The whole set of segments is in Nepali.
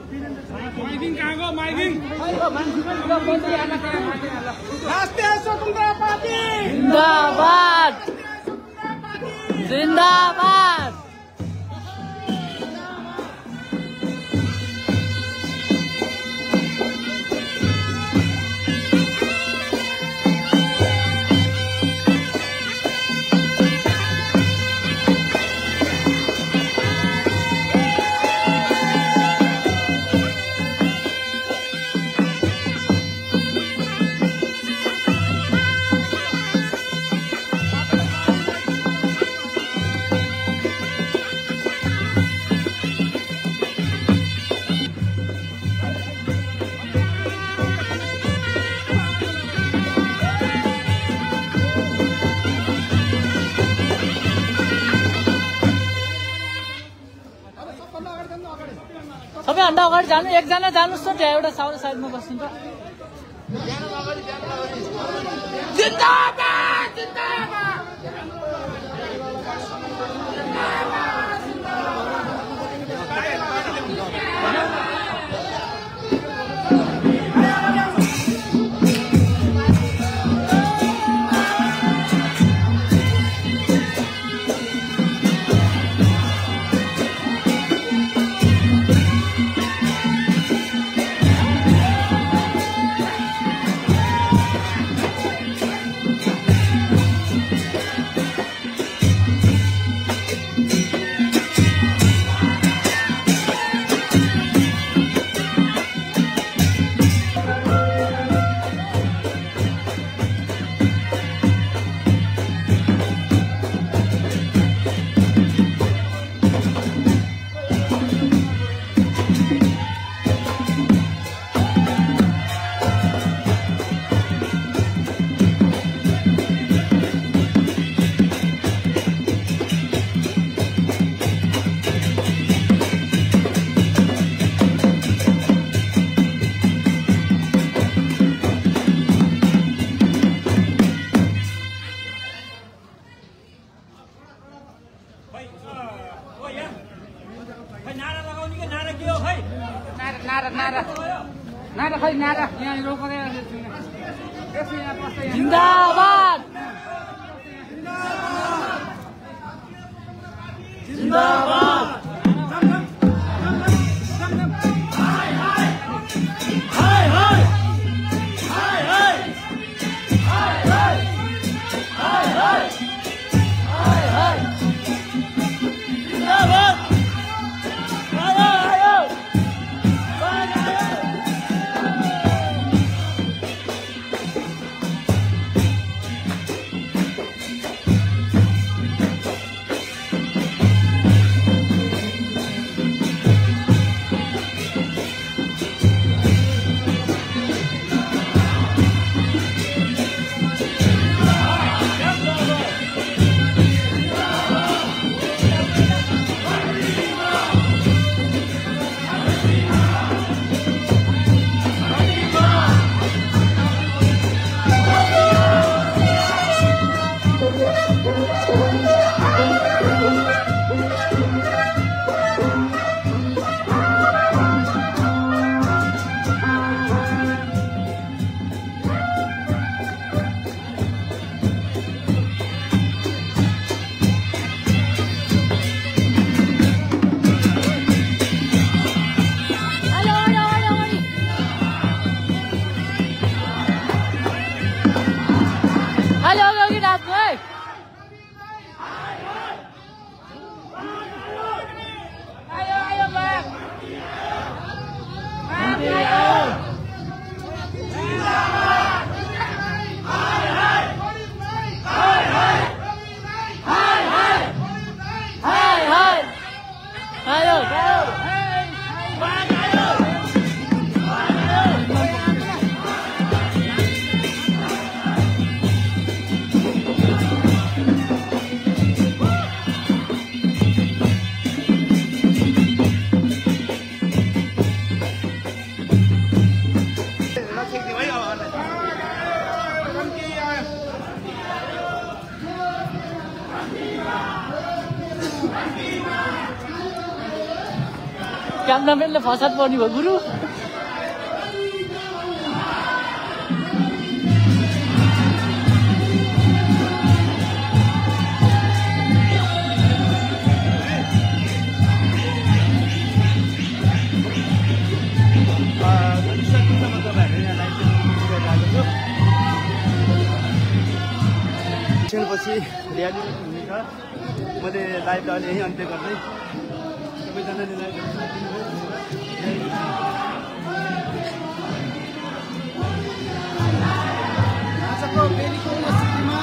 माइकिङ कहाँ गयो माइकिङ राष्ट्रिय स्वतन्त्र पार्टी जिन्दाबाद जिन्दाबाद सबैभन्दा अगाडि जानु एकजना जानुस् न त्यहाँ एउटा साइडमा बस्नु त जिन्दाबाद जिन्दाबाद जिन्दाबाद जिन्दाबाद क्यामराम्यानले फसाद पर्ने भयो गुरु। पछि ल्याली हुनेछ। मैले लाइभ अहिले यही अन्त्य गर्दै सबैजनाले लाइभ आजको बेलीको उपस्थितिमा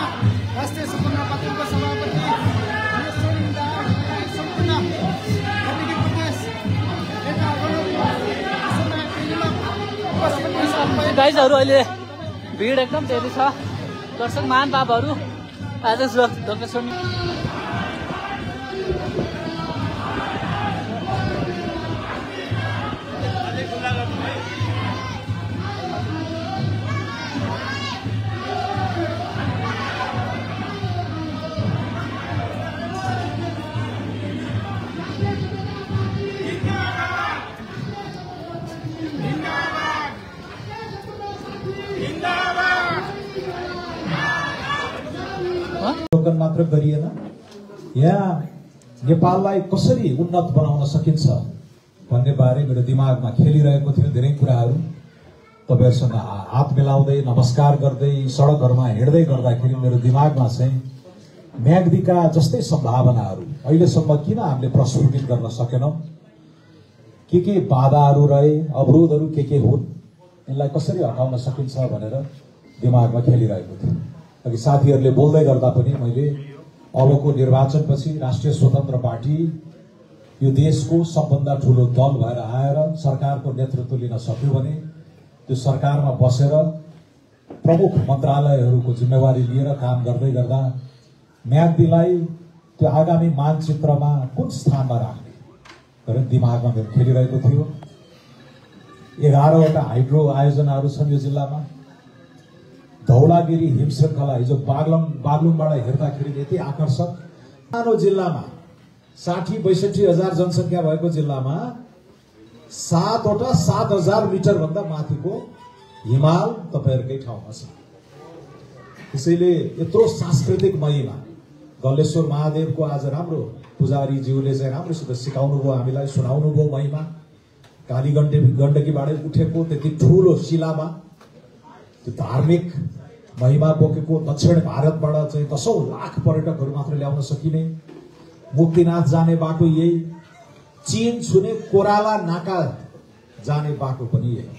राष्ट्रिय स्वतन्त्र पार्टीको सभापति सम्पूर्ण बेलीकी प्रदेश गाइजहरू अहिले भिड एकदम धेरै छ। दर्शक महान बाबुहरू आज ढोका छोड्ने मात्र गरिएन, यहाँ नेपाललाई कसरी उन्नत बनाउन सकिन्छ भन्ने बारे मेरो दिमागमा खेलिरहेको थियो। धेरै कुराहरू तपाईहरुसँग हात मिलाउँदै नमस्कार गर्दै सडकहरुमा हिँड्दै गर्दाखेरि मेरो दिमागमा चाहिँ म्याग्दीका जस्तै सम्भावनाहरू अहिलेसम्म किन हामीले प्रस्फुटित गर्न सकेनौं, के बाधाहरू रहे, अवरोधहरू के हुन्, यसलाई कसरी हटाउन सकिन्छ भनेर दिमागमा खेलिरहेको थियो। अघि साथीहरूले बोल्दै गर्दा पनि मैले अबको निर्वाचनपछि राष्ट्रिय स्वतन्त्र पार्टी यो देशको सबभन्दा ठूलो दल भएर आएर सरकारको नेतृत्व लिन सक्यो भने त्यो सरकारमा बसेर प्रमुख मन्त्रालयहरूको जिम्मेवारी लिएर काम गर्दै गर्दा म्याग्दीलाई त्यो आगामी मानचित्रमा कुन स्थानमा राख्ने भनेर दिमागमा मेरो खेलिरहेको थियो। 11 वटा हाइड्रो आयोजनाहरू छन् यो जिल्लामा। धौलागिरी हिम श्रृंखला हिजो बागलुङबाट हेर्दाखेरि यति आकर्षक, सानो जिल्लामा 60-62 हजार जनसंख्या भएको जिल्लामा 7 वटा 7000 मिटर भन्दा माथिको हिमाल तपाईहरुकै ठाउँमा छ। त्यसैले यत्रो सांस्कृतिक महिमा गल्लेश्वर महादेवको आज राम्रो पुजारी ज्यूले चाहिँ राम्रोसित सिकाउनु भयो, हामीलाई सुनाउनु भयो महिमा। काली गण्डकीबाटै उठेको त्यति ठूलो शिलामा त्यो धार्मिक महिमा बोकेको दक्षिण भारतबाट चाहिँ 10औं लाख पर्यटकहरू मात्र ल्याउन सकिने, मुक्तिनाथ जाने बाटो यही, चीन छुने कोराला नाका जाने बाटो पनि यही।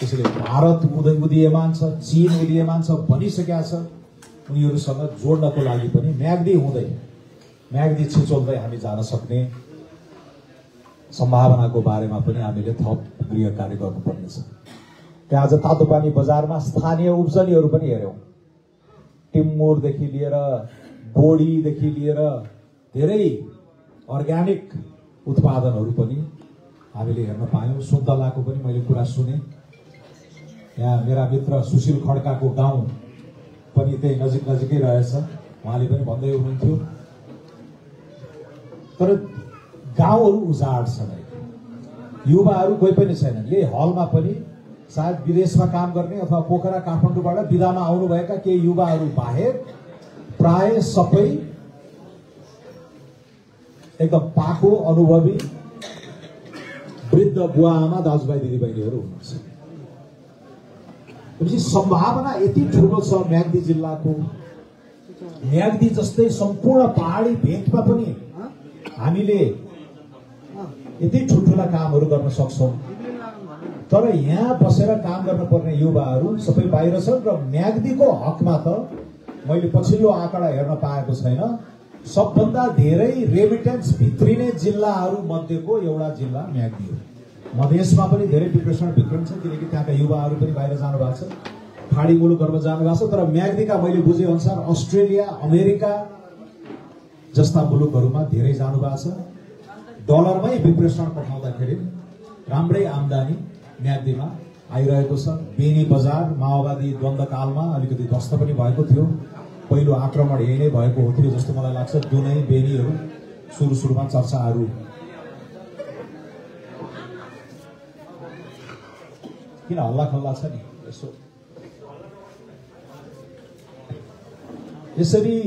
त्यसैले भारत उदीयमान छ, चीन उदीयमान छ भनिसकेका छ। उनीहरूसँग जोड्नको लागि पनि म्याग्दी छिचोल्दै हामी जान सक्ने सम्भावनाको बारेमा पनि हामीले थप गृह कार्य गर्नुपर्नेछ। त्यहाँ आज तातोपानी बजारमा स्थानीय उब्जनीहरू पनि हेर्यौं। टिम्मुरदेखि लिएर बोडीदेखि लिएर धेरै अर्ग्यानिक उत्पादनहरू पनि हामीले हेर्न पायौं। सुन्तलाको पनि मैले कुरा सुने। यहाँ मेरा मित्र सुशील खड्काको गाउँ पनि त्यही नजिकै रहेछ, उहाँले पनि भन्दै हुनुहुन्थ्यो। तर गाउँहरू उजाड छन्, युवाहरू कोही पनि छैनन्। यही हलमा पनि सायद विदेशमा काम गर्ने अथवा पोखरा काठमाडौँबाट विदामा आउनुभएका केही युवाहरू बाहेक प्राय सबै एकदम पाको अनुभवी वृद्ध बुवा आमा दाजुभाइ दिदीबहिनीहरू हुनुहुन्छ। त्यसपछि सम्भावना यति ठूलो छ म्याग्दी जिल्लाको। म्याग्दी जस्तै सम्पूर्ण पहाडी भेगमा पनि हामीले यति ठूला कामहरू गर्न सक्छौं। तर यहाँ बसेर काम गर्न पर्ने युवाहरू सबै बाहिर छन् र म्याग्दीको हकमा त मैले पछिल्लो आँकडा हेर्न पाएको छैन। सबभन्दा धेरै रेमिटेन्स भित्रिने जिल्लाहरू मध्येको एउटा जिल्ला म्याग्दी हो। मधेसमा पनि धेरै डिप्रेसन भित्रिन्छ किनकि त्यहाँका युवाहरू पनि बाहिर जानु भएको छ, खाडी मुलुकहरुमा जानु भएको छ। तर म्याग्दीका मैले बुझे अनुसार अस्ट्रेलिया, अमेरिका जस्ता मुलुकहरुमा धेरै जानु भएको छ। डलरमै डिप्रेसन पठाउँदाखेरि राम्रै आम्दानी म्याग्दीमा आइरहेको छ। बेनी बजार माओवादी द्वन्द्वकालमा अलिकति ध्वस्त पनि भएको थियो। पहिलो आक्रमण यही नै भएको हो थियो जस्तो मलाई लाग्छ। दुनै बेनीहरू सुरुमा चर्चाहरू किन हल्ला खल्ला छ नि यसो यसरी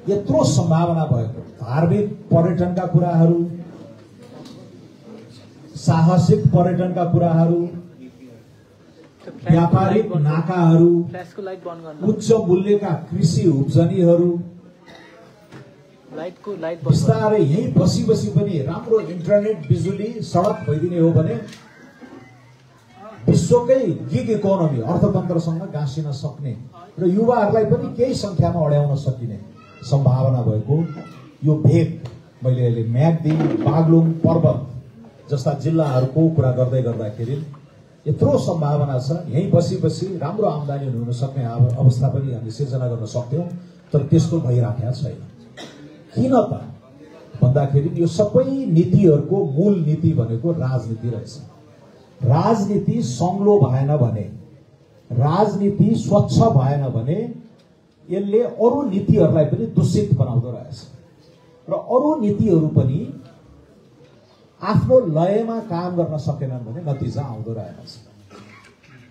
यत्रो सम्भावना भएको धार्मिक पर्यटनका कुराहरू, साहसिक पर्यटनका कुराहरू, व्यापारिक नाकाहरू, फ्ल्यासको लाइट बन्द गर्नु, उच्च मूल्यका कृषि उब्जनीहरू, लाइटको लाइट बन्द बिस्तारै यही बसी बसी पनि राम्रो इन्टरनेट बिजुली सडक भइदिने हो भने विश्वकै गिग इकोनोमी अर्थतन्त्रसँग गाँसिन सक्ने र युवाहरूलाई पनि केही संख्यामा अड्याउन सकिने सम्भावना भएको यो भेग मैले अहिले म्याग्दी, बागलुङ, पर्वत जस्ता जिल्लाहरूको कुरा गर्दै गर्दाखेरि यत्रो सम्भावना छ। यही बसी बसी राम्रो आम्दानी हुन सक्ने अवस्था पनि हामी सिर्जना गर्न सक्थ्यौँ, तर त्यस्तो भइराखेको छैन। किन त भन्दाखेरि यो सबै नीतिहरूको मूल नीति भनेको राजनीति रहेछ। राजनीति संलो भएन भने, राजनीति स्वच्छ भएन भने यसले अरू नीतिहरूलाई पनि दूषित बनाउँदो रहेछ र अरू नीतिहरू पनि आफ्नो लयमा काम गर्न सकेनन् भने नतिजा आउँदो रहेछ।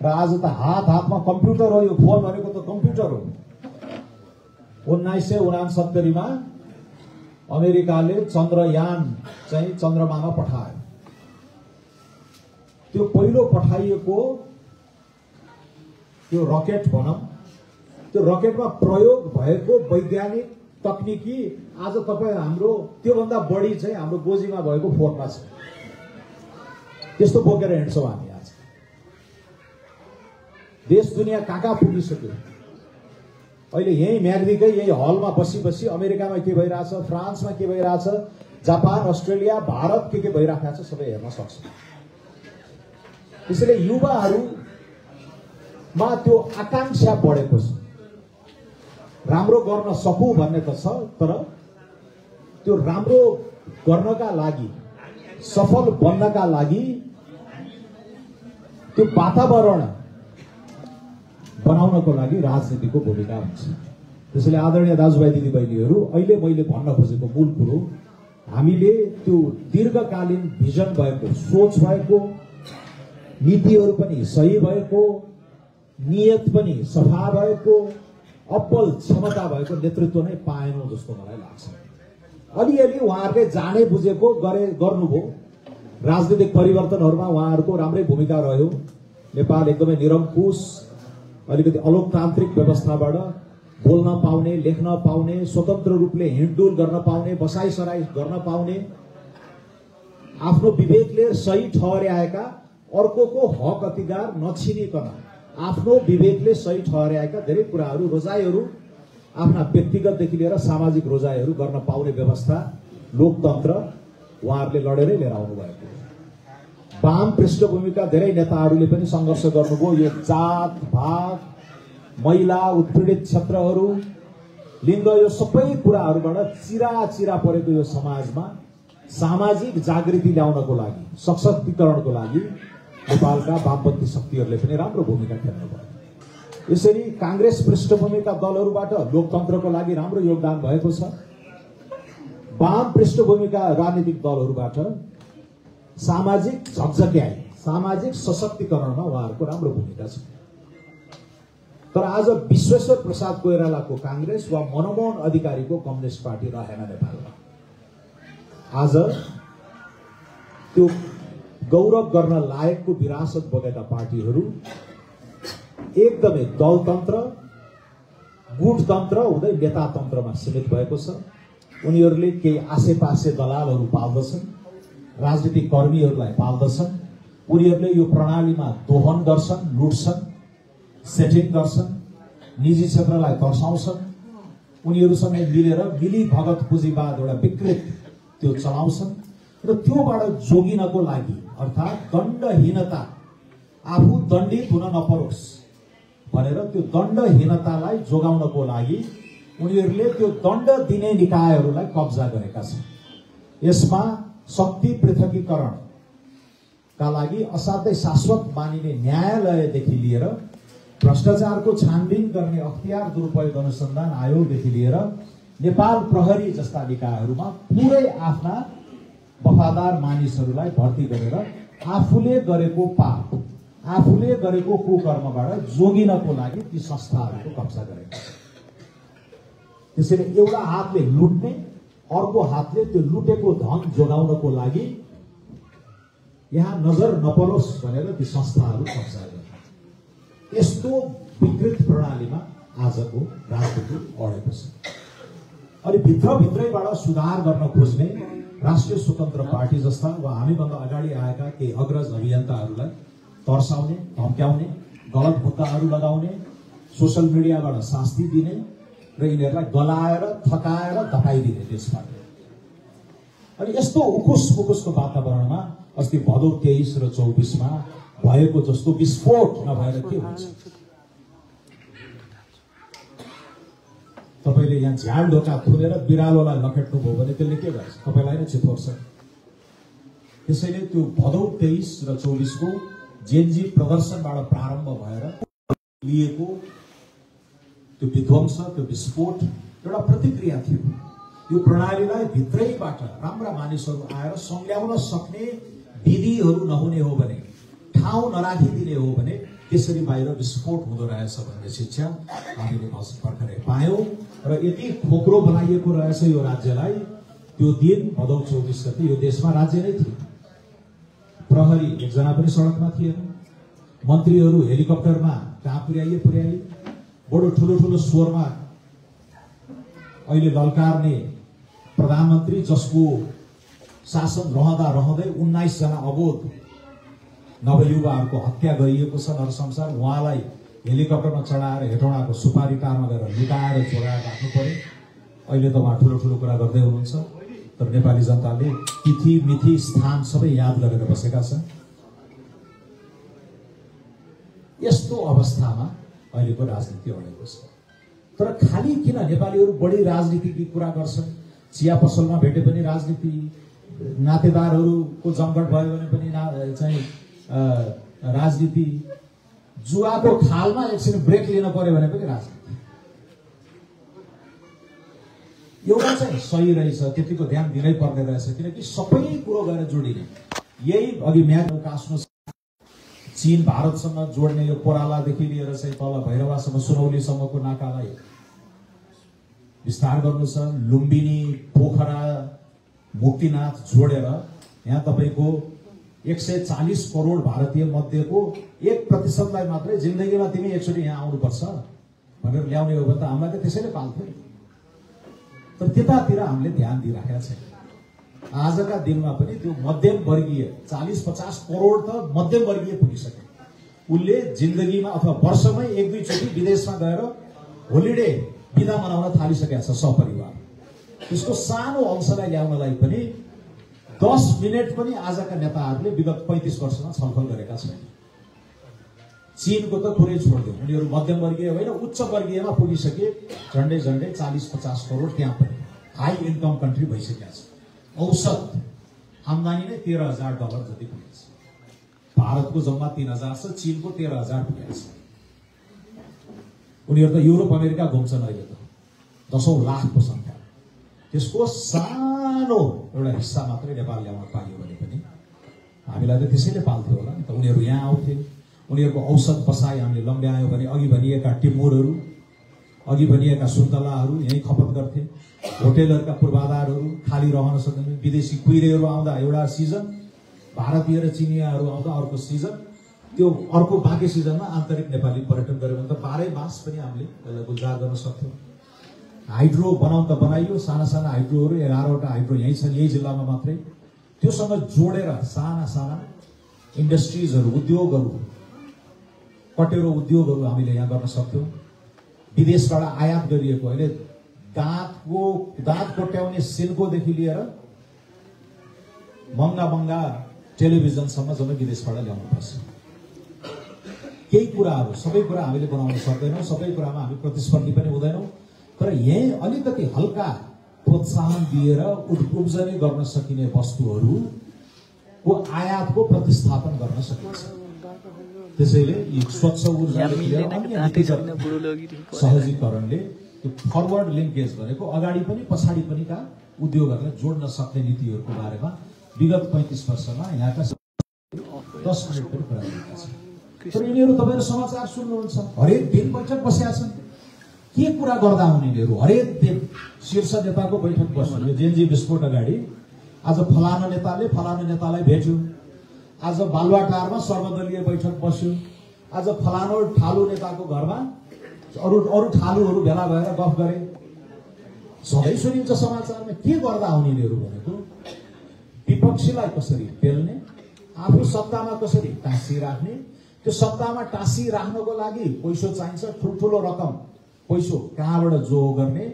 र आज त हात हातमा कम्प्युटर हो, यो फोन भनेको त कम्प्युटर हो। 1969 मा अमेरिकाले चन्द्रयान चाहिँ चन्द्रमामा पठायो। त्यो पहिलो पठाइएको त्यो रकेट भनौँ, त्यो रकेटमा प्रयोग भएको वैज्ञानिक तकनिकी आज तपाईँ हाम्रो त्योभन्दा बढी चाहिँ हाम्रो गोजीमा भएको फोनमा छ। त्यस्तो बोकेर हिँड्छौँ हामी। आज देश दुनियाँ कहाँ पुगिसक्यो। अहिले यही म्याग्दीकै यही हलमा बसी बसी अमेरिकामा के भइरहेछ, फ्रान्समा के भइरहेछ, जापान, अस्ट्रेलिया, भारत के भइरहेको छ सबै हेर्न सक्छ। त्यसैले युवाहरूमा त्यो आकांक्षा बढेको छ। राम्रो गर्न सकौँ भन्ने त छ, तर त्यो राम्रो गर्नका लागि, सफल बन्नका लागि त्यो वातावरण बनाउनको लागि राजनीतिको भूमिका हुन्छ। त्यसैले आदरणीय दाजुभाइ दिदीबहिनीहरू, अहिले मैले भन्न खोजेको मूल कुरो हामीले त्यो दीर्घकालीन भिजन भएको, सोच भएको, नीतिहरू पनि सही भएको, नियत पनि सफा भएको, अब्बल क्षमता भएको नेतृत्व नै पाएनौँ जस्तो मलाई लाग्छ। अलिअलि उहाँहरूले जाने बुझेको गर्नुभयो। राजनीतिक परिवर्तनहरूमा उहाँहरूको राम्रै भूमिका रह्यो। नेपाल एकदमै निरङ्कुश, अलिकति अलोकतान्त्रिक व्यवस्थाबाट बोल्न पाउने, लेख्न पाउने, स्वतन्त्र रूपले हिँडडुल गर्न पाउने, बसाइसराई गर्न पाउने, आफ्नो विवेकले सही ठहर्याएका, अर्कोको हक अधिकार नछिनिकन आफ्नो विवेकले सही ठहर्याएका धेरै कुराहरू, रोजाइहरू, आफ्ना व्यक्तिगतदेखि लिएर सामाजिक रोजाइहरू गर्न पाउने व्यवस्था, लोकतन्त्र उहाँहरूले लडेरै लिएर आउनु भएको। वाम पृष्ठभूमिका धेरै नेताहरूले पनि सङ्घर्ष गर्नुभयो। यो जात भात, महिला, उत्पीडित क्षेत्रहरू, लिङ्ग, यो सबै कुराहरूबाट चिरा परेको यो समाजमा सामाजिक जागृति ल्याउनको लागि, सशक्तिकरणको लागि नेपालका वामपन्थी शक्तिहरूले पनि राम्रो भूमिका खेल्नुभयो। यसरी कांग्रेस पृष्ठभूमिका दलहरूबाट लोकतन्त्रको लागि राम्रो योगदान भएको छ। वाम पृष्ठभूमिका राजनीतिक दलहरूबाट सामाजिक झकझक्याइ, सामाजिक सशक्तिकरणमा उहाँहरूको राम्रो भूमिका छ। तर आज विश्वेश्वर प्रसाद कोइरालाको कांग्रेस वा मनमोहन अधिकारीको कम्युनिस्ट पार्टी रहेन नेपालमा। आज त्यो गौरव गर्न लायकको विरासत बोकेका पार्टीहरू एकदमै दलतन्त्र, गुटतन्त्र हुँदै नेतातन्त्रमा सीमित भएको छ। उनीहरूले केही आसेपासे दलालहरू पाल्दछन्, राजनीतिक कर्मीहरूलाई पाल्दछन्। उनीहरूले यो प्रणालीमा दोहन गर्छन्, लुट्छन्, सेटिङ गर्छन्, निजी क्षेत्रलाई तर्साउँछन्। उनीहरूसँग मिलेर मिली भगत पुँजीवाद एउटा विकृत त्यो चलाउँछन् र त्योबाट जोगिनको लागि अर्थात् दण्डहीनता, आफू दण्डित हुन नपरोस् भनेर त्यो दण्डहीनतालाई जोगाउनको लागि उनीहरूले त्यो दण्ड दिने निकायहरूलाई कब्जा गरेका छन्। यसमा शक्ति पृथकीकरणका लागि असाध्यै शाश्वत मानिने न्यायालयदेखि लिएर भ्रष्टाचारको छानबिन गर्ने अख्तियार दुरुपयोग अनुसन्धान आयोगदेखि लिएर नेपाल प्रहरी जस्ता निकायहरूमा पुरै आफ्ना वफादार मानिसहरूलाई भर्ती गरेर आफूले गरेको पाप, आफूले गरेको कुकर्मबाट जोगिनको लागि ती संस्थाहरूको कब्जा गरेका छन्। त्यसैले एउटा हातले लुट्ने, अर्को हातले त्यो लुटेको धन जोगाउनको लागि यहाँ नजर नपरोस् भनेर ती संस्थाहरू कब्जा गरे। यस्तो विकृत प्रणालीमा आजको राजनीति अडेको छ। अनि भित्रभित्रैबाट सुधार गर्न खोज्ने राष्ट्रिय स्वतन्त्र पार्टी जस्ता वा हामीभन्दा अगाडि आएका केही अग्रज अभियन्ताहरूलाई तर्साउने, धम्क्याउने, गलत मुद्दाहरू लगाउने, सोसल मिडियाबाट शास्ति दिने र यिनीहरूलाई गलाएर, थकाएर धपाइदिने देशबाट। अनि यस्तो उकुस मुकुसको वातावरणमा अस्ति भदौ 23 र 24 भएको जस्तो विस्फोट नभएर के हुन्छ? तपाईले यहाँ झ्याल ढोका थुनेर बिरालोलाई लखेट्नुभयो भने त्यसले के गर्छ? तपाईलाई नै चितोर्छ। त्यसैले त्यो भदौ 23 र 24 को जेनजी प्रदर्शनबाट प्रारम्भ भएर लिएको त्यो विध्वंस, त्यो विस्फोट एउटा प्रतिक्रिया थियो। यो प्रणालीलाई भित्रैबाट राम्रा मानिसहरू आएर संल्याउन सक्ने विधिहरू नहुने हो भने, ठाउँ नराखिदिने हो भने त्यसरी बाहिर विस्फोट हुँदो रहेछ भन्ने शिक्षा हामीले भर्खरै पायौं। र यति खोक्रो बनाइएको रहेछ यो राज्यलाई, त्यो दिन भदौ 24 गते यो देशमा राज्य नै थियो। प्रहरी एकजना पनि सडकमा थिएन, मन्त्रीहरू हेलिकप्टरमा कहाँ पुर्याए, बडो ठुलो ठुलो स्वरमा अहिले ललकारने प्रधानमन्त्री जसको शासन रहँदा रहँदै 19 जना अबोध नवयुवाहरूको हत्या गरिएको छ नरसंसार, उहाँलाई हेलिकप्टरमा चढाएर हेटौँडाको सुपारी टारमा गएर लुटाएर जोगाएर राख्नु पर्यो। अहिले त उहाँ ठुलो ठुलो कुरा गर्दै हुनुहुन्छ, तर नेपाली जनताले तिथि मिथि स्थान सबै याद गरेर बसेका छन्। यस्तो अवस्थामा अहिलेको राजनीति अडेको छ। तर खाली किन नेपालीहरू बढी राजनीतिकी कुरा गर्छन्? चिया पसलमा भेटे पनि राजनीति, नातेदारहरूको जमघट भयो भने पनि चाहिँ राजनीति, जुवाको खालमा एकछिन ब्रेक लिन पर्यो भने पनि राजनीति। एउटा चाहिँ सही रहेछ, त्यतिको ध्यान दिनै पर्ने रहेछ, किनकि सबै कुरो गरेर जोडिने। यही अघि म्याच कास्नु चीन भारतसँग जोड्ने यो कोरालादेखि लिएर चाहिँ तल भैरवासम्म सुनौलीसम्मको नाकालाई विस्तार गर्नु छ। लुम्बिनी, पोखरा, मुक्तिनाथ जोडेर यहाँ तपाईको 140 करोड भारतीय मध्येको 1% मात्रै जिन्दगीमा तिमी एकचोटि यहाँ आउनुपर्छ भनेर ल्याउने हो भने त हामीलाई त त्यसैले पाल्थ्यो। तर त्यतातिर हामीले ध्यान दिइराखेका छैन। आजका दिनमा पनि त्यो मध्यम वर्गीय 40-50 करोड त मध्यम वर्गीय पुगिसके। उसले जिन्दगीमा अथवा वर्षमै 1-2 चोटि विदेशमा गएर होलिडे बिदा मनाउन थालिसकेका छ सपरिवार। त्यसको सानो अंशलाई ल्याउनलाई पनि 10 मिनेट पनि आजका नेताहरूले विगत 35 वर्षमा छलफल गरेका छैन। चीनको त कुरै छोड्दियो, उनीहरू मध्यम वर्गीय होइन उच्च वर्गीयमा पुगिसके। झन्डै 40-50 करोड त्यहाँ पनि हाई इन्कम कन्ट्री भइसकेका छ। औसत आम्दानी नै $13,000 जति पुगेको छ। भारतको जम्मा 3,000 छ, चीनको 13,000 पुगेको छ। उनीहरू त युरोप अमेरिका घुम्छन् अहिले त, 10औं लाखको संख्या। त्यसको सानो एउटा हिस्सा मात्रै नेपाल ल्याउन पाइयो भने पनि हामीलाई त त्यसैले पाल्थ्यो होला नि त। उनीहरू यहाँ आउँथे, उनीहरूको औसत बसाइ हामीले लम्ब्यायौँ भने अघि भनिएका टिमुरहरू, अघि भनिएका सुन्तलाहरू यही खपत गर्थे। होटेलहरूका पूर्वाधारहरू खाली रहन सक्दैन। विदेशी कुइरेहरू आउँदा एउटा सिजन, भारतीय र चिनियाहरू आउँदा अर्को सिजन, त्यो अर्को बाँकी सिजनमा आन्तरिक नेपाली पर्यटन गऱ्यो भने त 12 मास पनि हामीले यसलाई गुजारा गर्न सक्थ्यौँ। हाइड्रो बनाउन त बनाइयो, साना साना हाइड्रोहरू 11वटा हाइड्रो यही छन्, यही जिल्लामा मात्रै। त्योसँग जोडेर साना साना इन्डस्ट्रिजहरू, उद्योगहरू, कटेरो उद्योगहरू हामीले यहाँ गर्न सक्थ्यौँ। विदेशबाट आयात गरिएको अहिले दाँत कोट्याउने सिन्कोदेखि लिएर महँगा टेलिभिजनसम्म जम्मै विदेशबाट ल्याउनुपर्छ। केही कुराहरू, सबै कुरा हामीले बनाउन सक्दैनौँ, सबै कुरामा हामी प्रतिस्पर्धी पनि हुँदैनौँ। तर यही अलिकति हल्का प्रोत्साहन दिएर उब्जनी गर्न सकिने वस्तुहरूको आयातको प्रतिस्थापन गर्न सकिन्छ। त्यसैले यी स्वच्छ ऊर्जा सहजीकरणले त्यो फरवर्ड लिङ्केज भनेको अगाडि पनि पछाडि पनि का उद्योगहरूलाई जोड्न सक्ने नीतिहरूको बारेमा विगत 35 वर्षमा यहाँका 10 मिनट पनि कुरा गरेका छन्। तर यिनीहरू तपाईँहरू समाचार सुन्नुहुन्छ, हरेक दिन बैठक बसेका छन्। के कुरा गर्दा हुन् यिनीहरू? हरेक दिन शीर्ष नेताको बैठक बस्नु। यो जेएनजी विस्फोट अगाडि आज फलानु नेताले फलानु नेतालाई भेट्यो, आज बालुवाटारमा सर्वदलीय बैठक बस्यो, आज फलानु ठालु नेताको घरमा अरू ठालुहरू भेला भएर गफ गरे। सधैँ सुनिन्छ समाचारमा। के गर्दा हुन् यिनीहरू भनेको? विपक्षीलाई कसरी पेल्ने, आफू सत्तामा कसरी टाँसी राख्ने, त्यो सत्तामा टाँसी राख्नको लागि पैसो चाहिन्छ, ठुल्ठुलो रकम पैसो कहाँबाट जो गर्ने,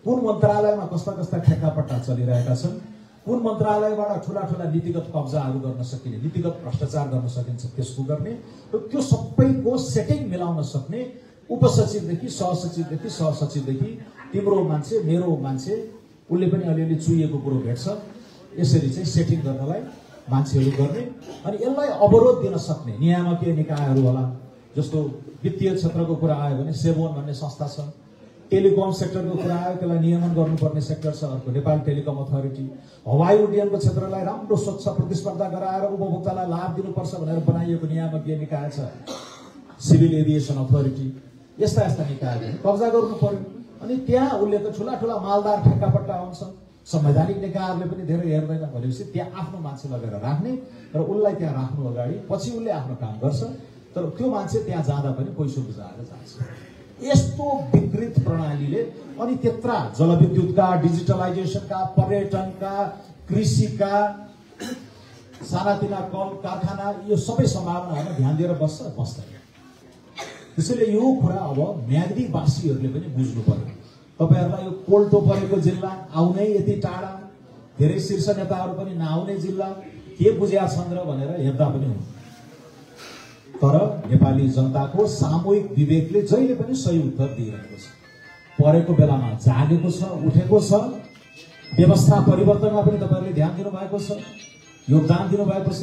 कुन मन्त्रालयमा कस्ता कस्ता ठेक्कापट्टा चलिरहेका छन्, कुन मन्त्रालयबाट ठुला ठुला नीतिगत कब्जाहरू गर्न सकिने, नीतिगत भ्रष्टाचार गर्न सकिन्छ त्यसको गर्ने, र त्यो सबैको सेटिङ मिलाउन सक्ने उपसचिवदेखि सहसचिवदेखि सहसचिवदेखि तिम्रो मान्छे मेरो मान्छे उसले पनि अलिअलि चुइएको कुरो भेट्छ। यसरी चाहिँ सेटिङ गर्नलाई मान्छेहरू गर्ने अनि यसलाई अवरोध दिन सक्ने नियामकीय निकायहरू होला। जस्तो वित्तीय क्षेत्रको कुरा आयो भने सेबोन भन्ने संस्था छ, टेलिकम सेक्टरको कुरा आयो त्यसलाई नियमन गर्नुपर्ने सेक्टर छ अर्को नेपाल टेलिकम अथोरिटी, हवाई उड्डयनको क्षेत्रलाई राम्रो स्वच्छ प्रतिस्पर्धा गराएर उपभोक्तालाई लाभ दिनुपर्छ भनेर बनाइएको नियामकीय निकाय छ सिभिल एभिएसन अथोरिटी। यस्ता यस्ता निकायहरू कब्जा गर्नु पर्यो। अनि त्यहाँ उसले त ठुला ठुला मालदार ठेक्कापट्टा हुन्छ, संवैधानिक निकायहरूले पनि धेरै हेर्दैन भनेपछि त्यहाँ आफ्नो मान्छे लगेर राख्ने र उसलाई त्यहाँ राख्नु अगाडि पछि उसले आफ्नो काम गर्छ, तर त्यो मान्छे त्यहाँ जाँदा पनि पैसो बुझाएर जान्छ। यस्तो विकृत प्रणालीले अनि त्यत्रा जलविद्युतका, डिजिटलाइजेसनका, पर्यटनका, कृषिका, सानातिना कल कारखाना यो सबै सम्भावनाहरूमा ध्यान दिएर बस्दैन। त्यसैले यो कुरा अब म्याग्दीवासीहरूले पनि बुझ्नु पर्यो। तपाईहरुलाई यो कोल्टो परेको जिल्ला आउनै यति टाढा, धेरै शीर्ष नेताहरू पनि नआउने जिल्ला के बुझ्या छन् र भनेर हेर्दा पनि हुन्छ। तर नेपाली जनताको सामूहिक विवेकले जहिले पनि सही उत्तर दिइरहेको छ। परेको बेलामा जागेको छ, उठेको छ। व्यवस्था परिवर्तनमा पनि तपाईहरुले ध्यान दिनु भएको छ, योगदान दिनु भएको छ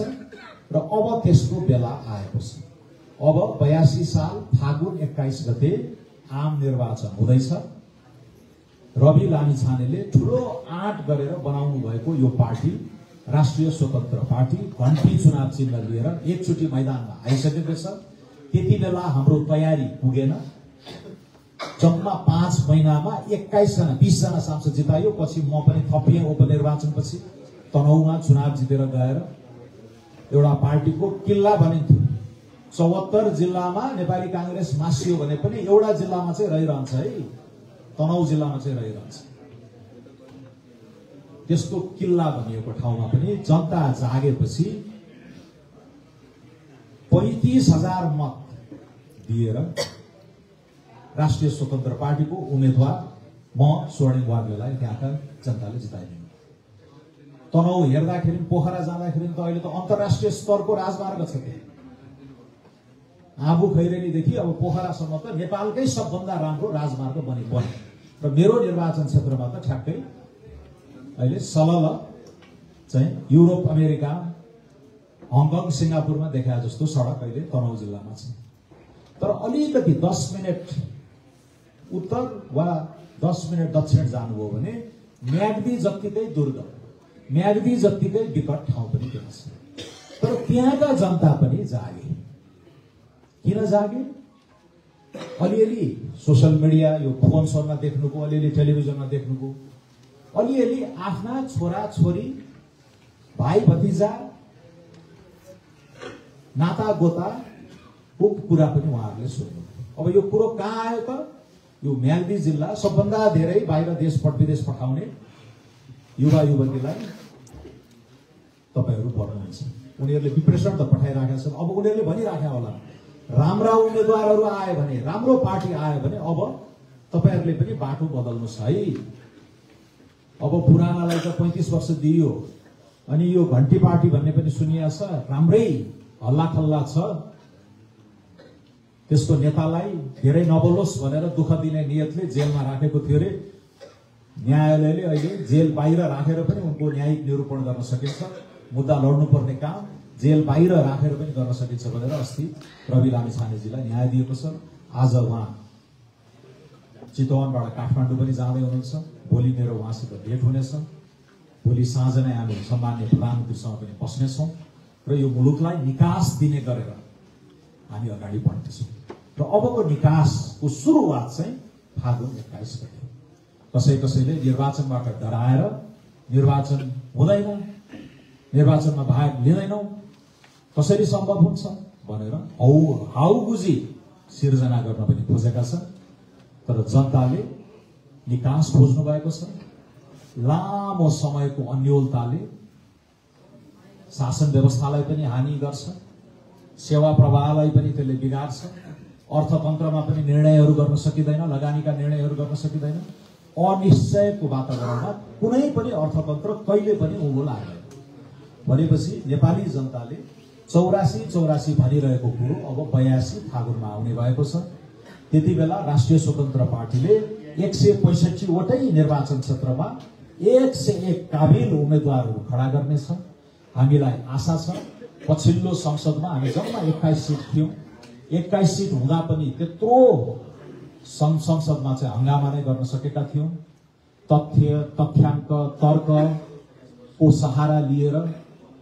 र अब त्यसको बेला आएको छ। अब 82 साल फागुन 21 गते आम निर्वाचन हुँदैछ। रवि लामिछानेले ठूलो आँट गरेर बनाउनु भएको यो पार्टी राष्ट्रिय स्वतन्त्र पार्टी घण्टी चुनाव चिन्ह लिएर एकचोटि मैदानमा आइसकेको छ। त्यति बेला हाम्रो तयारी पुगेन। जम्मा 5 महिनामा 21 जना 20 जना सांसद जितायो। पछि म पनि थपिएँ उपनिर्वाचन पछि तनहुमा चुनाव जितेर गएर एउटा पार्टीको किल्ला बनिन्थ्यो। 74 जिल्लामा नेपाली कांग्रेस मासियो भने पनि एउटा जिल्लामा चाहिँ रहिरहन्छ है, तनहु जिल्लामा चाहिँ रहिरहन्छ। त्यस्तो किल्ला भनिएको ठाउँमा पनि जनता जागेपछि 35,000 मत दिएर राष्ट्रिय स्वतन्त्र पार्टीको उम्मेदवार म स्वर्णिम वाग्लेलाई त्यहाँका जनताले जिताइदिनु। तनहु हेर्दाखेरि पोखरा जाँदाखेरि त अहिले त अन्तर्राष्ट्रिय स्तरको राजमार्ग छ। त्यहाँ आबु खैरेनीदेखि अब पोखरासम्म त नेपालकै सबभन्दा राम्रो राजमार्ग बन्यो र मेरो निर्वाचन क्षेत्रमा त ठ्याक्कै अहिले सलल चाहिँ युरोप, अमेरिका, हङकङ, सिंगापुरमा देखा जस्तो सडक अहिले तनहु जिल्लामा छ। तर अलिकति 10 मिनेट उत्तर वा 10 मिनेट दक्षिण जानुभयो भने म्याग्दी जत्तिकै दुर्गम, म्याग्दी जत्तिकै विकट ठाउँ पनि त्यहाँ छ। तर त्यहाँका जनता पनि जागे। किन जागे? अलिअलि सोशल मिडिया, यो फोनमा देख्नुको, अलिअलि टेलिभिजनमा देख्नुको, अलिअलि आफ्ना छोरा छोरी, भाइ भतिजा, नाता गोताको कुरा पनि उहाँहरूले सुन्नु। अब यो कुरो कहाँ आयो त? यो म्याग्दी जिल्ला सबभन्दा धेरै बाहिर देश विदेश पठाउने युवा युवतीलाई तपाईहरु पढ्नुहुन्छ। उनीहरूले डिप्रेसन त पठाइराखेका छन्। अब उनीहरूले भनिराखेका होला राम्रा उम्मेदवारहरू आए भने, राम्रो पार्टी आयो भने अब तपाईहरुले पनि बाटो बदल्नुस् है। अब पुरानालाई त 35 वर्ष दियो अनि यो घण्टी पार्टी भन्ने पनि सुनिया छ, राम्रै हल्ला खल्ला छ। त्यसको नेतालाई धेरै नबोलोस् भनेर दुःख दिने नियतले जेलमा राखेको थियो रे। न्यायालयले अहिले जेल बाहिर राखेर पनि उनको न्यायिक निरूपण गर्न सकिन्छ। मुद्दा लड्नुपर्ने काम जेल बाहिर राखेर पनि गर्न सकिन्छ भनेर अस्ति रवि लामिछानेजीलाई न्याय दिएको छ। आज उहाँ चितवनबाट काठमाडौँ पनि जाँदै हुनुहुन्छ। भोलि मेरो उहाँसित भेट हुनेछ। भोलि साँझ नै हामी सम्माननीय प्रधानमन्त्रीसँग पनि बस्नेछौँ र यो मुलुकलाई निकास दिने गरेर हामी अगाडि बढ्दैछौँ। र अबको निकासको सुरुवात चाहिँ फागुन 21 गते। कसैले निर्वाचनबाट डराएर निर्वाचन हुँदैन, निर्वाचनमा भाग लिँदैनौ, कसरी सम्भव हुन्छ भनेर हाउगुजी सिर्जना गर्न पनि खोजेका छन्। तर जनताले निकास खोज्नु भएको छ। लामो समयको अन्योलताले शासन व्यवस्थालाई पनि हानि गर्छ, सेवा प्रवाहलाई पनि त्यसले बिगार्छ, अर्थतन्त्रमा पनि निर्णयहरू गर्न सकिँदैन, लगानीका निर्णयहरू गर्न सकिँदैन। अनिश्चयको वातावरणमा कुनै पनि अर्थतन्त्र कहिले पनि उँभो लाग्दैन। भनेपछि नेपाली जनताले 84 भनिरहेको कुरो अब 82 फागुनमा आउने भएको छ। त्यति बेला राष्ट्रिय स्वतन्त्र पार्टीले 165 वटै निर्वाचन क्षेत्रमा 101 काबिल उम्मेदवारहरू खडा गर्नेछ। हामीलाई आशा छ पछिल्लो संसदमा हामी जम्मा 21 सिट थियौं। 21 सिट हुँदा पनि त्यत्रो संसदमा चाहिँ हंगामा नै गर्न सकेका थियौं। तथ्य, तथ्याङ्क, तर्कको सहारा लिएर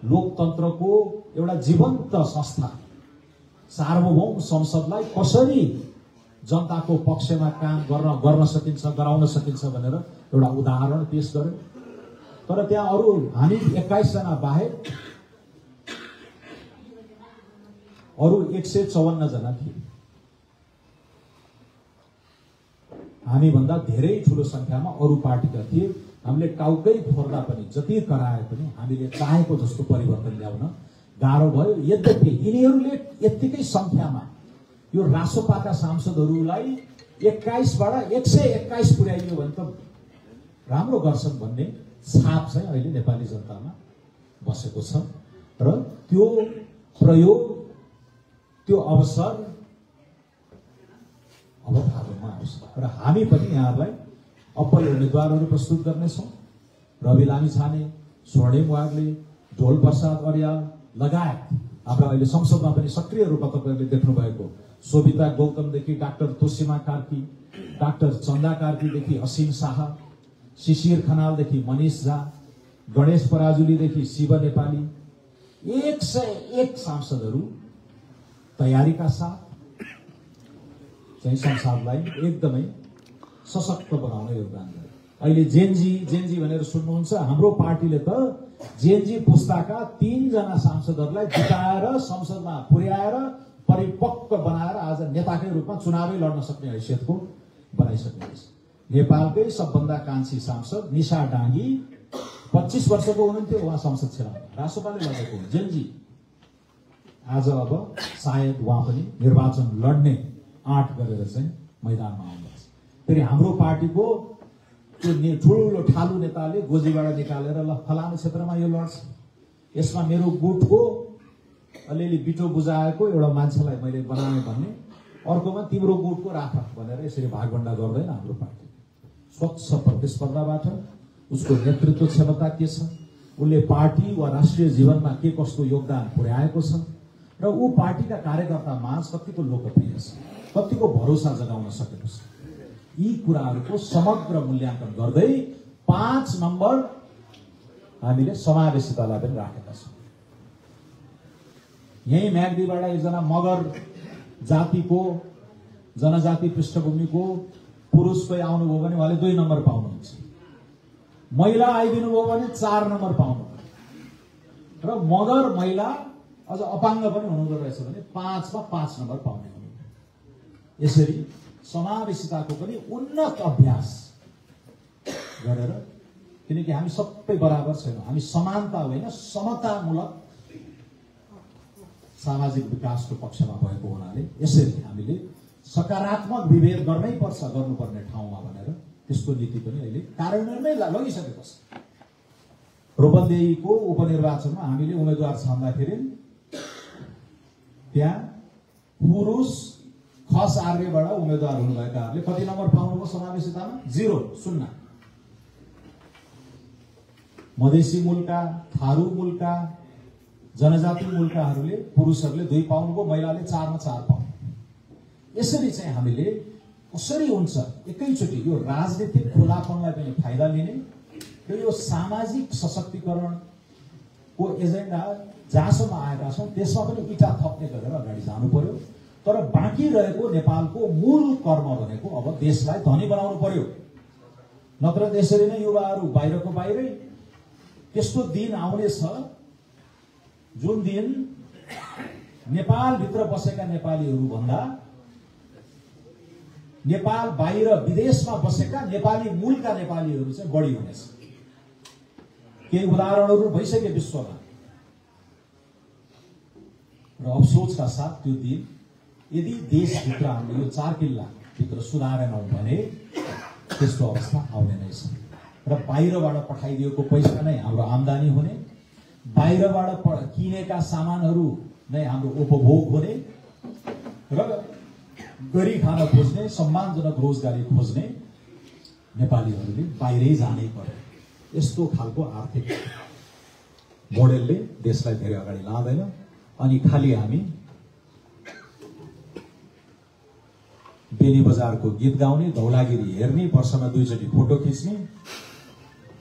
लोकतन्त्रको एउटा जीवन्त संस्था सार्वभौम संसदलाई कसरी जनताको पक्षमा काम गर्न सकिन्छ, गराउन सकिन्छ भनेर एउटा उदाहरण पेश गर्यो। तर त्यहाँ अरू हामी 21 जना बाहेक अरू 154 जना थिए। हामी भन्दा धेरै ठूलो संख्यामा अरू पार्टीका थिए। हामीले टाउकै फोर्दा पनि जति कराए पनि हामीले चाहेको जस्तो परिवर्तन ल्याउन गाह्रो भयो। यद्यपि यिनीहरूले यत्तिकै संख्यामा यो रासोपाका सांसदहरूलाई 21 बाट 121 पुर्याइयो भने त राम्रो गर्छन् भन्ने छाप चाहिँ अहिले नेपाली जनतामा बसेको छ। र त्यो प्रयोग, त्यो अवसर अब फागुनमा आउँछ। र हामी पनि यहाँहरूलाई अब्बल उम्मेदवारहरू प्रस्तुत गर्नेछौँ। रवि लामिछाने, स्वर्णिम वाग्ले, ढोल प्रसाद अर्याल लगायत हाम्रा अहिले संसदमा पनि सक्रिय रूपमा तपाईहरूले देख्नु भएको सोभिता गौतमदेखि डाक्टर तोसिमा कार्की, डाक्टर चन्दा कार्कीदेखि असीम शाह, शिशिर खनालदेखि मनिष झा, गणेश पराजुलीदेखि शिव नेपाली, 101 सांसदहरू तयारीका साथ चाहिँ संसदलाई एकदमै सशक्त बनाउन योगदान गरे। अहिले जेनजी भनेर सुन्नुहुन्छ। हाम्रो पार्टीले त जेनजी पुस्ताका 3 जना सांसदहरूलाई जिताएर संसदमा पुर्याएर परिपक्व बनाएर आज नेताकै रूपमा चुनावै लड्न सक्ने हैसियतको बनाइसकेको छ। नेपालकै सबभन्दा कान्छी सांसद निशा डाङ्गी 25 वर्षको हुनुहुन्थ्यो, उहाँ संसद छिराउनु रासोपाले लडेको जेनजी। आज अब सायद उहाँ पनि निर्वाचन लड्ने आँट गरेर चाहिँ मैदानमा आउनुहुन्छ। फेरि हाम्रो पार्टीको त्यो ठुलो ठालु नेताले गोजीबाट निकालेर ल फलानु क्षेत्रमा यो लड्छ, यसमा मेरो गुटको अलिअलि बिटो बुझाएको एउटा मान्छेलाई मैले बनाएँ भन्ने, अर्कोमा तिम्रो गुटको राख भनेर यसरी भागभण्डा गर्दैन हाम्रो पार्टी। स्वच्छ प्रतिस्पर्धाबाट उसको नेतृत्व क्षमता के छ, उसले पार्टी वा राष्ट्रिय जीवनमा के कस्तो योगदान पुर्याएको छ र ऊ पार्टीका कार्यकर्तामा कतिको लोकप्रिय छ, कतिको भरोसा जगाउन सकेको छ, यी कुराहरूको समग्र मूल्याङ्कन गर्दै 5 नम्बर हामीले समावेशितालाई पनि राखेका छौँ। यही म्याग्दीबाट एकजना मगर जातिको जनजाति पृष्ठभूमिको पुरुष कोही आउनुभयो भने उहाँले 2 नम्बर पाउनुहुन्छ। महिला आइदिनु भयो भने 4 नम्बर पाउनुहुन्छ। र मगर महिला अझ अपाङ्ग पनि हुनुहुँदो रहेछ भने 5 मा 5 नम्बर पाउने हुनुहुन्छ। यसरी समावेशिताको पनि उन्नत अभ्यास गरेर, किनकि हामी सबै बराबर छैनौँ, हामी समानता होइन समतामूलक सामाजिक विकासको पक्षमा भएको हुनाले यसरी हामीले सकारात्मक विभेद गर्नै पर्छ गर्नुपर्ने ठाउँमा भनेर त्यसको नीति पनि अहिले कार्यान्वयनमै लगिसकेको छ। रूपन्देहीको उपनिर्वाचनमा हामीले उम्मेदवार छान्दाखेरि त्यहाँ पुरुष खस आर्यबाट उम्मेदवार हुनुभएकाहरूले कति नम्बर पाउनुभयो समावेशितामा? 0 मधेसी मूलका, थारू मूलका, जनजाति मूलकाहरूले पुरुषहरूले 2 पाउनुभयो, महिलाले 4 मा 4 पाउनु। यसरी चाहिँ हामीले कसरी हुन्छ एकैचोटि यो राजनीतिक खुलापनलाई पनि फाइदा लिने र यो सामाजिक सशक्तिकरण को एजेन्डा जहाँसम्म आएका छौँ त्यसमा पनि इटा थप्ने गरेर अगाडि जानु पर्यो। तर बाँकी रहेको नेपालको मूल कर्म भनेको अब देशलाई धनी बनाउनु पर्यो। नत्र त्यसरी नै युवाहरू बाहिरको बाहिरै त्यस्तो दिन आउनेछ जुन दिन नेपालभित्र बसेका नेपालीहरू भन्दा नेपाल बाहिर विदेशमा बसेका नेपाली मूलका नेपालीहरू चाहिँ बढी हुनेछ। केही उदाहरणहरू भइसके विश्वमा र अफसोसका साथ त्यो दिन यदि देशभित्र हामीले यो 4 किल्लाभित्र सुधारेनौँ भने त्यस्तो अवस्था आउने नै छ। र बाहिरबाट पठाइदिएको पैसा नै हाम्रो आम्दानी हुने, बाहिरबाट किनेका सामानहरू नै हाम्रो उपभोग हुने र गरी खान खोज्ने, सम्मानजनक रोजगारी खोज्ने नेपालीहरूले बाहिरै जानै पर्यो। यस्तो खालको आर्थिक मोडेलले देशलाई धेरै अगाडि लाँदैन। अनि खालि हामी बेनी बजारको गीत गाउने, धौलागिरी हेर्ने, वर्षमा 2 चोटि फोटो खिच्ने,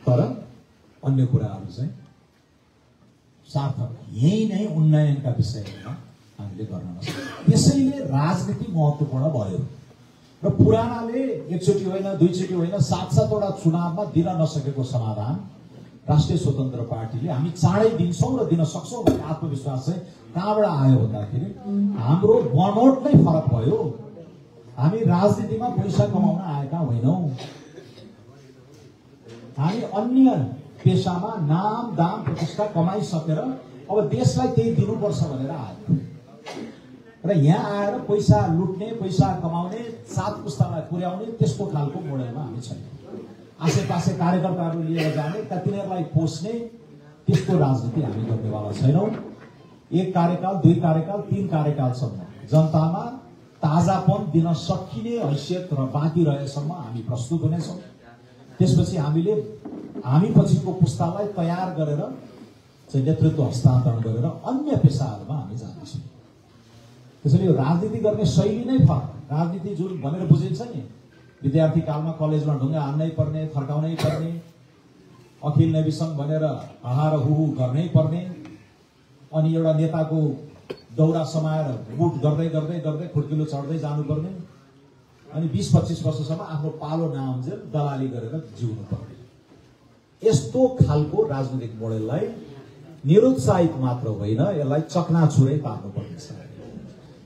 तर अन्य कुराहरू चाहिँ सार्थक यही नै उन्नयनका विषयमा हामीले गर्न नसक्छौँ। त्यसैले राजनीति महत्त्वपूर्ण भयो र पुरानाले 1 चोटि होइन, 2 चोटि होइन, 7-7 वटा चुनावमा दिन नसकेको समाधान राष्ट्रिय स्वतन्त्र पार्टीले हामी चाँडै दिन्छौँ र दिन सक्छौँ भन्ने आत्मविश्वास चाहिँ कहाँबाट आयो भन्दाखेरि हाम्रो बनोट नै फरक भयो। हामी राजनीतिमा पैसा कमाउन आएका होइनौँ। हामी अन्य पेसामा नाम दाम प्रतिष्ठा कमाइसकेर अब देशलाई त्यही दिनुपर्छ भनेर आयो र यहाँ आएर पैसा लुट्ने, पैसा कमाउने, 7 पुस्तालाई पुर्याउने त्यस्तो खालको मोडेलमा हामी छैनौँ। आसेपासे कार्यकर्ताहरू लिएर जाने, तिनीहरूलाई पोस्ने त्यस्तो राजनीति हामी गर्नेवाला छैनौँ। 1 कार्यकाल, 2 कार्यकाल, 3 कार्यकालसम्म जनतामा ताजापन दिन सकिने हैसियत र बाँकी रहेसम्म हामी प्रस्तुत हुनेछौँ। त्यसपछि हामी पछिको पुस्तालाई तयार गरेर चाहिँ नेतृत्व हस्तान्तरण गरेर अन्य पेसाहरूमा हामी जानेछौँ। त्यसैले यो राजनीति गर्ने शैली नै फरक। राजनीति जुन भनेर बुझिन्छ नि, विद्यार्थी कालमा कलेजमा ढुङ्गा हान्नै पर्ने, फर्काउनै पर्ने, अखिल नेविसङ्घ भनेर हाहा र हुहु गर्नै पर्ने, अनि एउटा नेताको दौरा समाएर बुट गर्दै गर्दै गर्दै खुड्किलो चढ्दै जानुपर्ने, अनि 20-25 वर्षसम्म आफ्नो पालो नामजेल दलाली गरेर जिउनु पर्ने। यस्तो खालको राजनीतिक मोडेललाई निरुत्साहित मात्र होइन, यसलाई चकनाचुरै पार्नुपर्नेछ।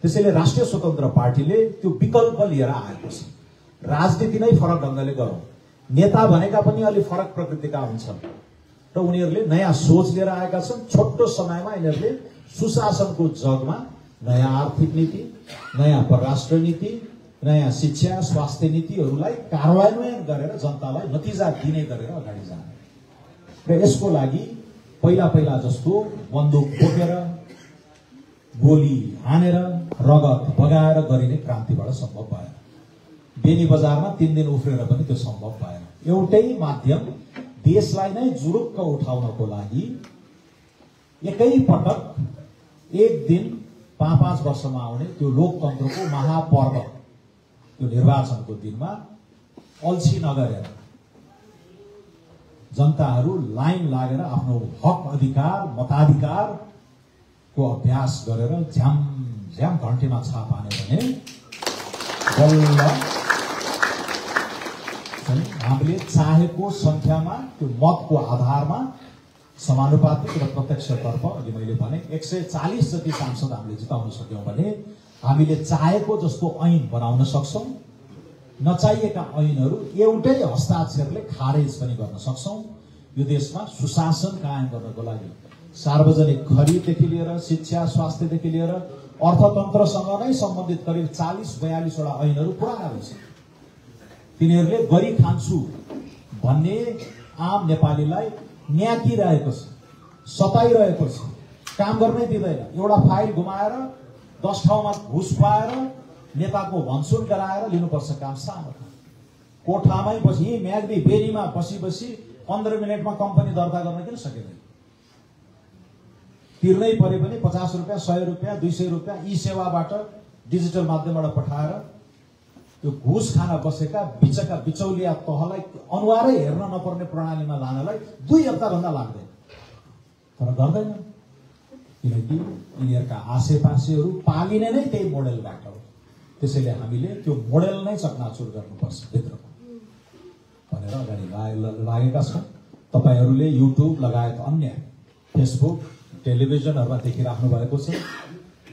त्यसैले राष्ट्रिय स्वतन्त्र पार्टीले त्यो विकल्प लिएर आएको छ। राजनीति नै फरक ढङ्गले गरौँ। नेता भनेका पनि अलि फरक प्रकृतिका हुन्छन् र उनीहरूले नयाँ सोच लिएर आएका छन्। छोटो समयमा यिनीहरूले सुशासनको जगमा नयाँ आर्थिक नीति, नयाँ परराष्ट्र नीति, नयाँ शिक्षा, स्वास्थ्य नीतिहरूलाई कार्यान्वयन गरेर जनतालाई नतिजा दिने गरेर अगाडि जाने र यसको लागि पहिला जस्तो बन्दुक बोकेर, गोली हानेर, रगत बगाएर गरिने क्रान्तिबाट सम्भव भएन। बेनी बजारमा 3 दिन उफ्रेर पनि त्यो सम्भव भएन। एउटै माध्यम देशलाई नै जुरुक्क उठाउनको लागि एकै पटक 1 दिन 5-5 वर्षमा आउने त्यो लोकतन्त्रको महापर्व, त्यो निर्वाचनको दिनमा अल्छी नगरेर जनताहरू लाइन लागेर आफ्नो हक अधिकार, मताधिकारको अभ्यास गरेर झ्याम घन्टीमा छाप हाने भने बल्ल हामीले चाहेको संख्यामा त्यो मतको आधारमा समानुपातिक र प्रत्यक्षतर्फ अघि मैले भने 140 जति सांसद हामीले जिताउन सक्यौं भने हामीले चाहेको जस्तो ऐन बनाउन सक्छौं। नचाहिएका ऐनहरू एउटै हस्ताक्षरले खारेज पनि गर्न सक्छौं। यो देशमा सुशासन कायम गर्नको लागि सार्वजनिक खरिददेखि लिएर शिक्षा, स्वास्थ्यदेखि लिएर अर्थतन्त्रसँग नै सम्बन्धित करिब 40-42 वटा ऐनहरू पुराना रहेछन्। तिनीहरूले गरी खान्छु भन्ने आम नेपालीलाई न्याकिरहेको छ, सताइरहेको छ, काम गर्नै दिँदैन। एउटा फाइल घुमाएर 10 ठाउँमा घुस पाएर नेताको भनसुन गराएर लिनुपर्छ काम। सानो कोठामै बसी म्याग्दी बेनीमा बसी 15 मिनटमा कम्पनी दर्ता गर्न किन सकिँदैन? तिर्नै परे पनि 50 रुपियाँ, 100 रुपियाँ, 200 रुपियाँ ई सेवाबाट डिजिटल माध्यमबाट पठाएर त्यो घुस खान बसेका बिचका बिचौलिया तहलाई अनुहारै हेर्न नपर्ने प्रणालीमा लानलाई 2 हप्ता भन्दा लाग्दैन। तर गर्दैन, किनकि यिनीहरूका आसेपासेहरू पालिने नै त्यही मोडेलबाट हो। त्यसैले हामीले त्यो मोडेल नै चकनाचुर गर्नुपर्छ भित्रको भनेर अगाडि लागेका छौँ। तपाईँहरूले युट्युब लगायत अन्य फेसबुक टेलिभिजनहरूमा देखिराख्नु भएको छ।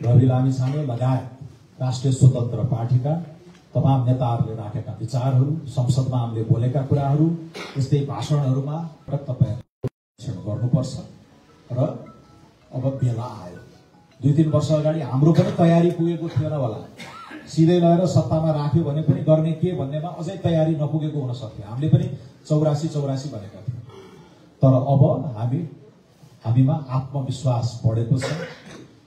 रवि लामिछाने लगायत राष्ट्रिय स्वतन्त्र पार्टीका तमाम नेताहरूले राखेका विचारहरू, संसदमा हामीले बोलेका कुराहरू, यस्तै भाषणहरूमा तपाईँहरू गर्नुपर्छ। र अब बेला आयो। 2-3 वर्ष अगाडि हाम्रो पनि तयारी पुगेको थिएन होला। सिधै लगेर सत्तामा राख्यो भने पनि गर्ने के भन्नेमा अझै तयारी नपुगेको हुन सक्थ्यो। हामीले पनि 84 भनेका थियौँ। तर अब हामीमा आत्मविश्वास बढेको छ।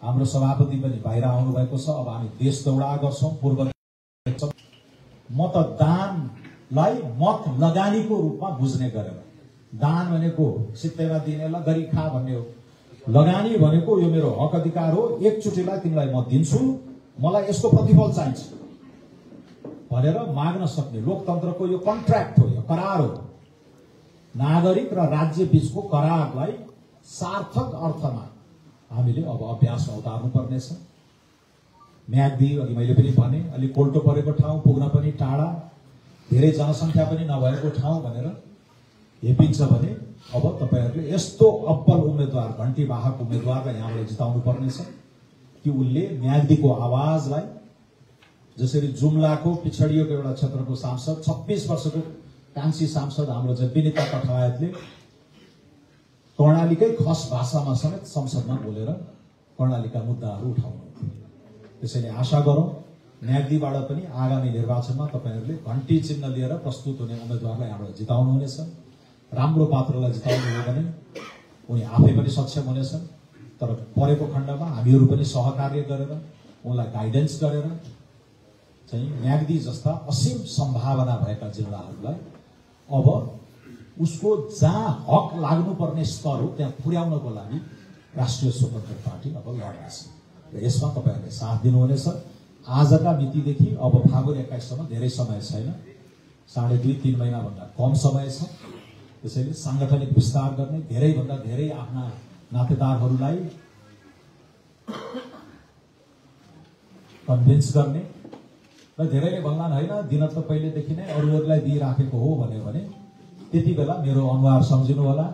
हाम्रो सभापति पनि बाहिर आउनु भएको छ। अब हामी देश दौडा गर्छौँ। पूर्व मतदानलाई मत लगानीको रूपमा बुझ्ने गरेर, दान भनेको सित्तैमा दिनेलाई गरी खा भन्ने हो। लगानी भनेको यो मेरो हक अधिकार हो, एकचोटिलाई तिमीलाई म दिन्छु, मलाई यसको प्रतिफल चाहिन्छ भनेर माग्न सक्ने लोकतन्त्रको यो कन्ट्र्याक्ट हो, यो करार हो। नागरिक र राज्य बीचको करारलाई सार्थक अर्थमा हामीले अब अभ्यासमा उतार्नु पर्नेछ। म्याग्दी अघि मैले पनि भने, अलिक कोल्टो परेको ठाउँ, पुग्न पनि टाढा, धेरै जनसङ्ख्या पनि नभएको ठाउँ भनेर हेपिन्छ भने अब तपाईँहरूले यस्तो अब्बल उम्मेद्वार, घन्टी वाहक उम्मेद्वारलाई यहाँबाट जिताउनु पर्नेछ कि उसले म्याग्दीको आवाजलाई, जसरी जुम्लाको पिछडिएको एउटा क्षेत्रको सांसद 26 वर्षको कान्छी सांसद हाम्रो चाहिँ विनिता कठवायतले कर्णालीकै खस भाषामा समेत संसदमा बोलेर कर्णालीका मुद्दाहरू उठाउनु। त्यसैले आशा गरौँ म्याग्दीबाट पनि आगामी निर्वाचनमा तपाईँहरूले घन्टी चिन्ह लिएर प्रस्तुत हुने उम्मेद्वारलाई यहाँबाट जिताउनुहुनेछ। राम्रो पात्रलाई जिताउनु हो भने उनी आफै पनि सक्षम हुनेछन्। तर परेको खण्डमा हामीहरू पनि सहकार्य गरेर, उनलाई गाइडेन्स गरेर चाहिँ म्याग्दी जस्ता असीम सम्भावना भएका जिल्लाहरूलाई अब उसको जहाँ हक लाग्नुपर्ने स्तर हो त्यहाँ पुर्याउनको लागि राष्ट्रिय स्वतन्त्र पार्टी अब लड्नेछ। र यसमा तपाईँहरूले साथ दिनुहुनेछ। आजका मितिदेखि अब फागुन 21 सम्म धेरै समय छैन, 2.5-3 महिनाभन्दा कम समय छ। त्यसैले साङ्गठनिक विस्तार गर्ने, धेरैभन्दा धेरै आफ्ना नातेदारहरूलाई कन्भिन्स गर्ने र धेरैले भन्लान् होइन दिन त पहिलेदेखि नै अरूहरूलाई दिइराखेको हो भने त्यति बेला मेरो अनुहार सम्झिनु होला।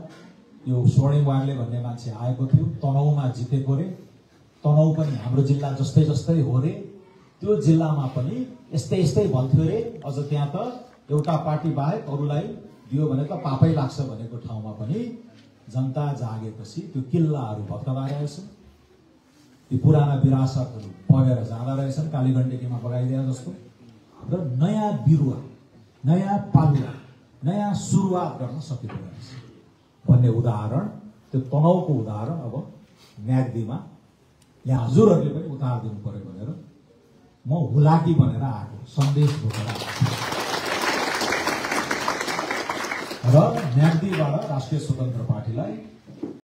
यो स्वर्णिम वाग्ले भन्ने मान्छे आएको थियो, तनहुँमा जितेको रे। तनहुँ पनि हाम्रो जिल्ला जस्तै हो रे। त्यो जिल्लामा पनि यस्तै भन्थ्यो रे। अझ त्यहाँ त एउटा पार्टी बाहेक अरूलाई दियो भने त पापै लाग्छ भनेको ठाउँमा पनि जनता जागेपछि त्यो किल्लाहरू भत्कदा रहेछन्। ती पुराना विरासतहरू बगेर जाँदा रहेछन्, कालीगण्डकीमा बगाइदिए जस्तो। र नयाँ बिरुवा, नयाँ पालुवा, नयाँ सुरुवात गर्न सकिँदो रहेछ भन्ने उदाहरण, त्यो तनहुँको उदाहरण अब म्याग्दीमा यहाँ हजुरहरूले पनि उतार दिनु पर्यो भनेर म हुलाकी भनेर आएको, सन्देश बोकेर आएको। र म्याग्दीबाट राष्ट्रिय स्वतन्त्र पार्टीलाई